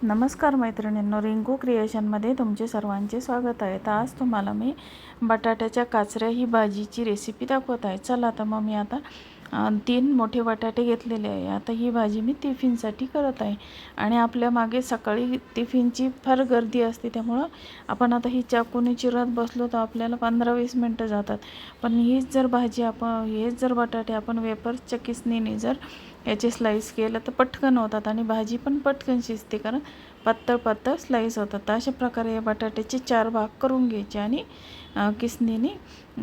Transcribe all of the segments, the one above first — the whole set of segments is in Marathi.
नमस्कार मैत्रिणींनो, रिंकू क्रिएशनमध्ये तुमचे सर्वांचे स्वागत आहे. तर आज तुम्हाला मी बटाट्याच्या काचऱ्या ही भाजीची रेसिपी दाखवत आहे. चला तर मग मी आता 3 मोठे बटाटे घेतलेले आहे. आता ही भाजी मी टिफिनसाठी करत आहे आणि आपल्या मागे सकाळी टिफिनची फार गर्दी असते, त्यामुळं आपण आता ही चाकूने चिरत बसलो तर आपल्याला 15-20 मिनटं जातात. पण हीच जर भाजी हेच जर बटाटे आपण वेफर्सच्या किसणीने जर याचे स्लाईस केलं तर पटकन होतात आणि भाजी पण पटकन शिजते, कारण पातळ पातळ स्लाईस होतात. तर अशा प्रकारे या बटाट्याचे 4 भाग करून घ्यायचे आणि किसणीने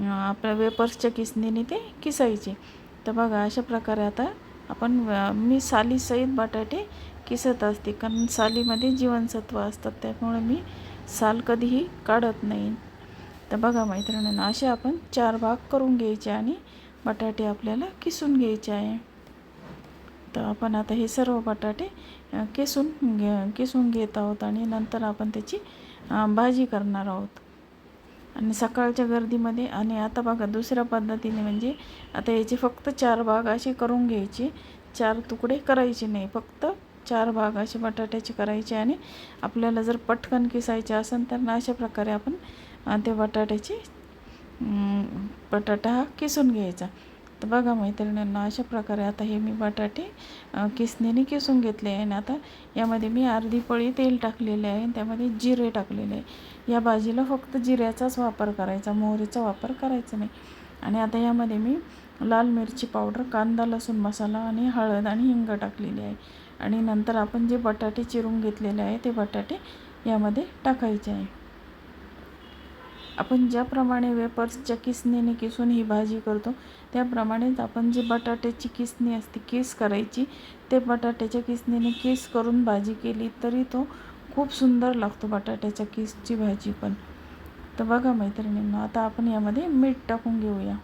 आपल्या वेपर्सच्या किसणीने ते किसायचे. तर बघा अशा प्रकारे आता आपण मी सालीसहित बटाटे किसत असते, कारण सालीमध्ये जीवनसत्व असतात, त्यामुळे मी साल कधीही काढत नाही. तर बघा मैत्रिणींनो, असे आपण 4 भाग करून घ्यायचे आणि बटाटे आपल्याला किसून घ्यायचे आहे. तर आपण आता हे सर्व बटाटे किसून घेत आहोत आणि नंतर आपण त्याची भाजी करणार आहोत. आणि सकाळच्या गर्दीमध्ये आणि आता बघा दुसऱ्या पद्धतीने, म्हणजे आता याचे फक्त 4 भाग असे करून घ्यायचे. 4 तुकडे करायचे नाही, फक्त 4 भाग असे बटाट्याचे करायचे. आणि आपल्याला जर पटकन किसायचे असेल तर अशा प्रकारे आपण ते बटाटा हा किसून घ्यायचा. तर बघा मैत्रिणींना, अशा प्रकारे आता हे मी बटाटे किसणीने किसून घेतले आहे. आणि आता यामध्ये मी अर्धी पळी तेल टाकलेले आहे, त्यामध्ये जिरे टाकलेले आहे. या भाजीला फक्त जिऱ्याचाच वापर करायचा, मोहरीचा वापर करायचा नाही. आणि आता यामध्ये मी लाल मिरची पावडर, कांदा लसूण मसाला आणि हळद आणि हिंग टाकलेली आहे. आणि नंतर आपण जे बटाटे चिरून घेतलेले आहे ते बटाटे यामध्ये टाकायचे आहे. आपण ज्याप्रमाणे वेपर्सच्या किसणीने किसून ही भाजी करतो त्याप्रमाणेच आपण जी बटाट्याची किसणी असते, किस करायची, ते बटाट्याच्या किसणीने किस करून भाजी केली तरी तो खूप सुंदर लागतो, बटाट्याच्या किसची भाजी पण. तर बघा मैत्रिणींनो, आता आपण यामध्ये मीठ टाकून घेऊया.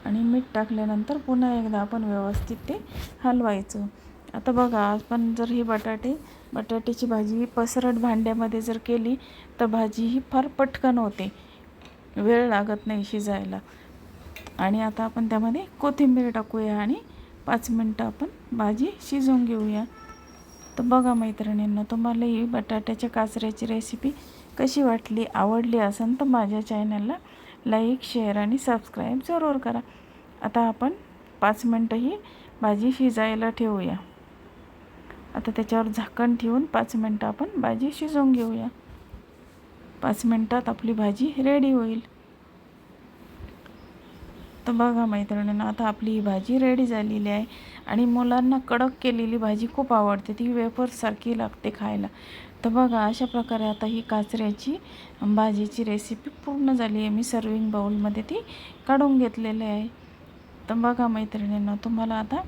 आणि मीठ टाकल्यानंतर पुन्हा एकदा आपण व्यवस्थित ते हलवायचं. आता बघा, आपण जर ही बटाट्याची भाजी ही पसरट भांड्यामध्ये जर केली तर भाजी ही फार पटकन होते, वेळ लागत नाही शिजायला. आणि आता आपण त्यामध्ये कोथिंबीर टाकूया आणि 5 मिनटं आपण भाजी शिजवून घेऊया. तर बघा मैत्रिणींनो, तुम्हाला ही बटाट्याच्या काचऱ्याची रेसिपी कशी वाटली, आवडली असेल तर माझ्या चॅनलला लाईक, शेअर आणि सबस्क्राईब जरूर करा. आता आपण 5 मिनटं ही भाजी शिजायला ठेवूया. आता त्याच्यावर झाकण ठेवून 5 मिनटं आपण भाजी शिजवून घेऊया. 5 मिनटात आपली भाजी रेडी होईल. तर बघा मैत्रिणींनो, आता आपली ही भाजी रेडी झालेली आहे. आणि मुलांना कडक केलेली भाजी खूप आवडते, ती वेफर्ससारखी लागते खायला. तर बघा अशा प्रकारे आता ही काचऱ्याची भाजीची रेसिपी पूर्ण झाली आहे. मी सर्विंग बाउलमध्ये ती काढून घेतलेली आहे. तर बघा मैत्रिणींनो, तुम्हाला आता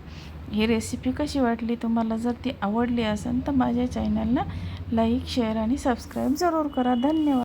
ही रेसिपी कशी वाटली, तुम्हाला जर ती आवडली असेल तर माझ्या चॅनलला लाईक, शेअर आणि सबस्क्राईब जरूर करा. धन्यवाद.